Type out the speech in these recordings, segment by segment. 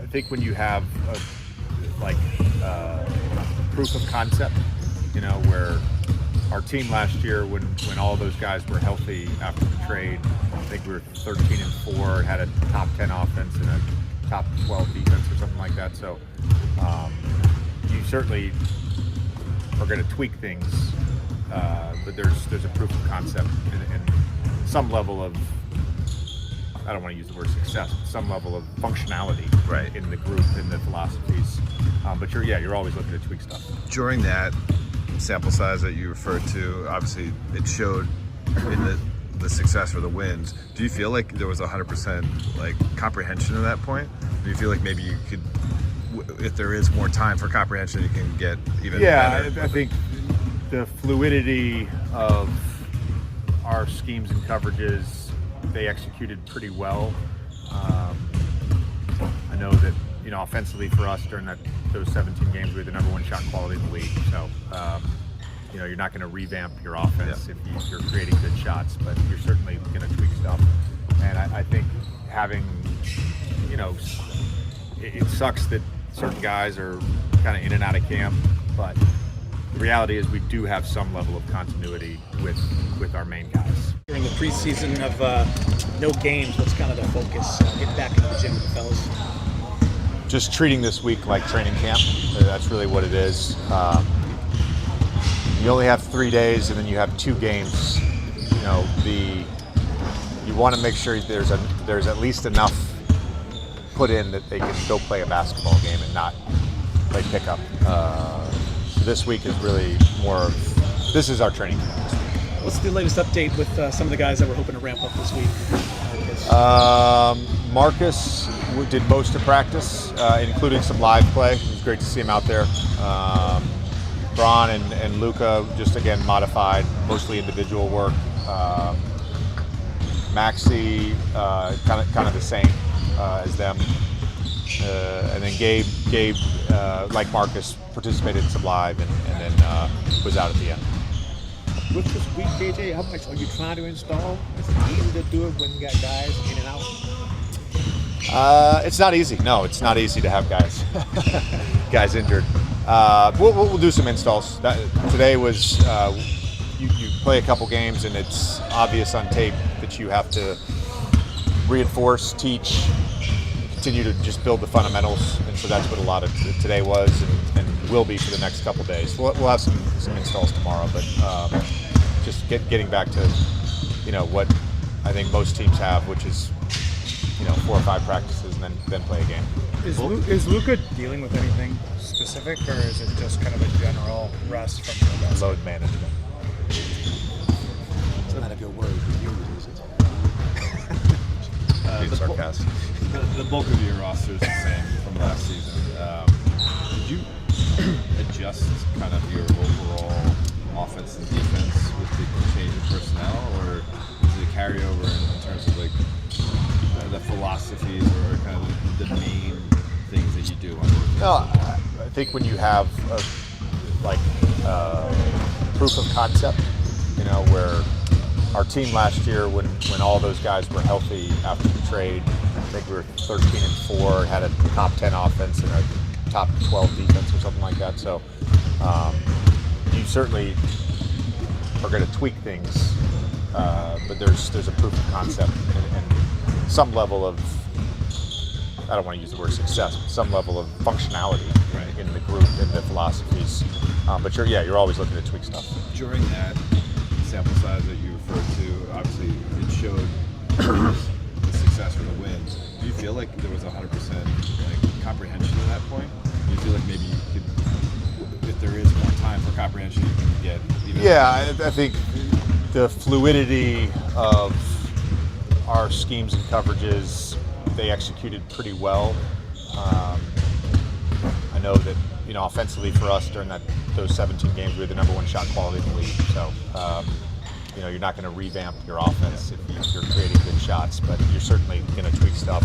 think when you have proof of concept, where our team last year, when all those guys were healthy after the trade, I think we were 13-4, had a top 10 offense and a top 12 defense or something like that. So you certainly are going to tweak things, but there's a proof of concept and some level of, I don't want to use the word success, but some level of functionality in the group, in the philosophies. But you're always looking to tweak stuff. During that sample size that you referred to, obviously it showed in the success or the wins. Do you feel like there was 100% comprehension at that point? Do you feel like maybe you could, if there is more time for comprehension, you can get even better? I think the fluidity of our schemes and coverages, they executed pretty well. I know that offensively for us during those 17 games, we had the number one shot quality in the league. So you're not going to revamp your offense if you're creating good shots, but you're certainly going to tweak stuff. And I think having it sucks that certain guys are kind of in and out of camp, but the reality is we do have some level of continuity with our main guys. During the preseason of no games, what's kind of the focus? Get back into the gym with the fellas. Just treating this week like training camp. That's really what it is. You only have 3 days, and then you have 2 games. You want to make sure there's at least enough put in that they can go play a basketball game and not play pickup. This week is really more. This is our training camp this week. What's the latest update with some of the guys that we're hoping to ramp up this week? Marcus did most of practice, including some live play. It was great to see him out there. Braun and Luca just again modified, mostly individual work. Maxi kind of the same as them, and then Gabe like Marcus participated in some live and then was out at the end. With this week, KJ, how much are you trying to install? Is it easy to do it when you got guys in and out? It's not easy. No, it's not easy to have guys injured. We'll do some installs. Today was you play a couple games and it's obvious on tape that you have to reinforce, teach, continue to just build the fundamentals, and so that's what a lot of today was and will be for the next couple days. We'll have some installs tomorrow, but just getting back to what I think most teams have, which is 4 or 5 practices and then play a game. Is Luca dealing with anything specific, or is it just kind of a general rest from the rest? Load management. It's not a good word, but you use it. Being sarcastic. The bulk of your roster is the same from last season. Did you adjust kind of your overall offense and defense with the change of personnel, or is it a carryover in terms of the philosophies or kind of the main things that you do on defense? No, I think when you have proof of concept, where our team last year, when all those guys were healthy after the trade, I think we were 13-4, had a top 10 offense and a top 12 defense or something like that. So you certainly are going to tweak things, but there's a proof of concept and some level of, I don't want to use the word success, but some level of functionality in the group, in the philosophies. But you're always looking to tweak stuff. During that sample size that you referred to, obviously it showed the success or the wins. Do you feel like there was 100% comprehension at that point? Do you feel like maybe you could, if there is more time for comprehension, you can get even? I think the fluidity of our schemes and coverages, they executed pretty well. I know that offensively for us during those 17 games, we had the number one shot quality in the league. So you're not going to revamp your offense if you're creating good shots, but you're certainly going to tweak stuff.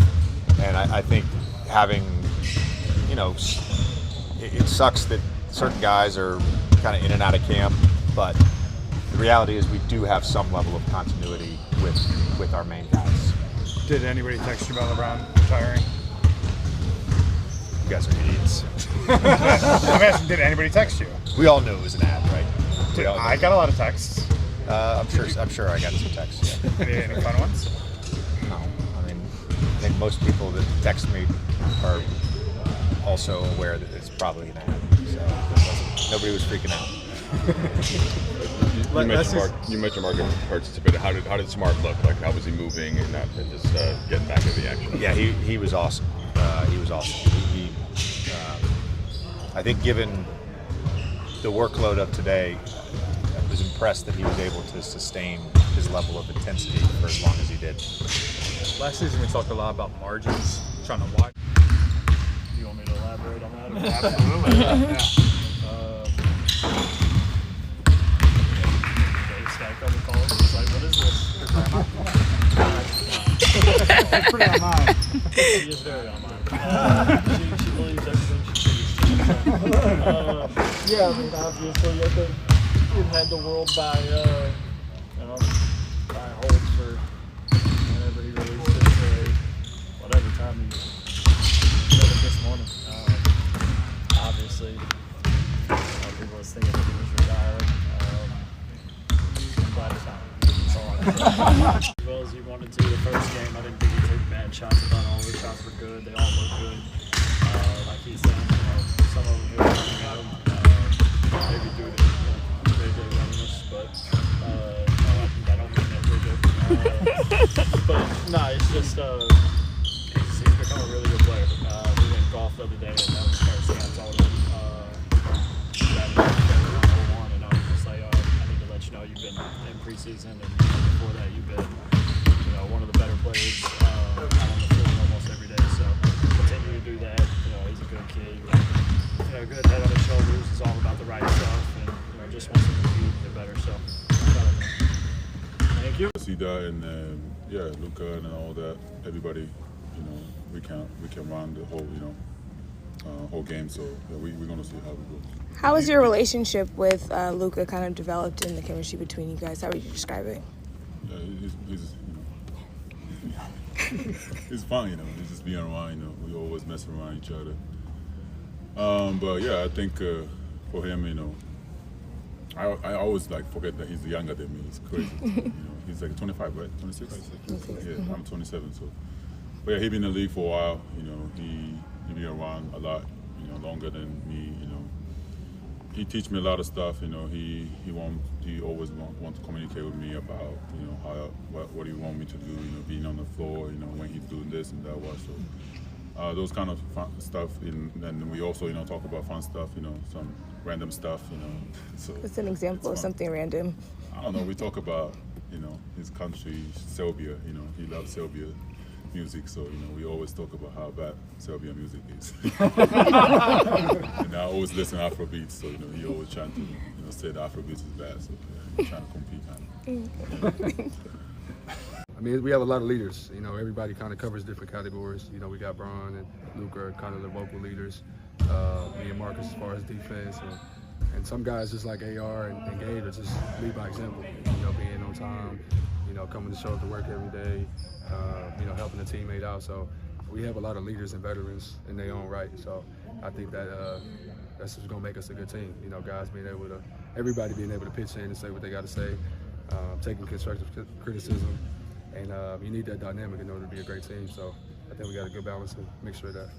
And I think having it sucks that certain guys are kind of in and out of camp, but the reality is we do have some level of continuity with our main guys. Did anybody text you about LeBron retiring? guys are idiots. I'm asking, did anybody text you? We all knew it was an ad, right? Dude, I got a lot of texts. I'm sure I got some texts. Yeah. Any fun ones? No, I mean, I think most people that text me are also aware that it's probably an ad. So nobody was freaking out. You mentioned Mark participated. How did Smart look? Like, how was he moving and just getting back into the action? Yeah, he was awesome. He was awesome. I think given the workload of today, I was impressed that he was able to sustain his level of intensity for as long as he did. Last season we talked a lot about margins, trying to watch. You want me to elaborate on that? Absolutely. Yeah. Stack on the calls. It's like, what is this? It's pretty on mine. She is very on mine. She believes everything she sees. Yeah, I mean, obviously, I think we've had the world by hold for whenever he released it, or whatever time he did it this morning. Obviously, people was thinking that he was retiring. I'm glad it's not. That's all I can say. As well as he wanted to the first game, I didn't think he took bad shots. I thought all his shots were good. They all looked good. Like he said, some of them were coming at him. Maybe due to JJ running us, but no, I don't mean that JJ. But no, it's just he's become a really good player. We went golf the other day, and that was the first thing I told him. And I was just like, I need to let you know you've been in preseason, and before that you've been, one of the better players out on the field almost every day. So continue to do that. He's a good kid. Good head on his shoulders. It's all about the right stuff, and just wants to compete and get better. So thank you. See that, and Luka and all that. Everybody, we can run the whole, whole game. So yeah, we're gonna see how we go. How has your relationship with Luka kind of developed in the chemistry between you guys? How would you describe it? Yeah, it's fun, He's just being around, We always mess around each other. But yeah, I think for him, I always forget that he's younger than me. It's crazy. He's like 25, right? 26? Yeah, I'm 27. So, but yeah, he's been in the league for a while. He been around a lot, longer than me. He teach me a lot of stuff. He always want to communicate with me about what he want me to do. Being on the floor. When he's doing this and that. So those kind of fun stuff. And then we also talk about fun stuff. Some random stuff. So what's an example of something random? I don't know. We talk about his country, Serbia. He loves Serbia music, so we always talk about how bad Serbian music is. And I always listen to Afrobeats, so he always trying to say that Afrobeats is bad, so he's trying to compete. I mean, we have a lot of leaders. Everybody kind of covers different categories. We got Bron and Luka are kind of the vocal leaders. Me and Marcus as far as defense, and some guys just like AR and Gabe are just lead by example. Being on time, coming to show up to work every day, helping the teammate out. So we have a lot of leaders and veterans in their own right. So I think that that's just gonna make us a good team. Guys everybody being able to pitch in and say what they got to say, taking constructive criticism, and you need that dynamic in order to be a great team. So I think we got a good balance to make sure of that.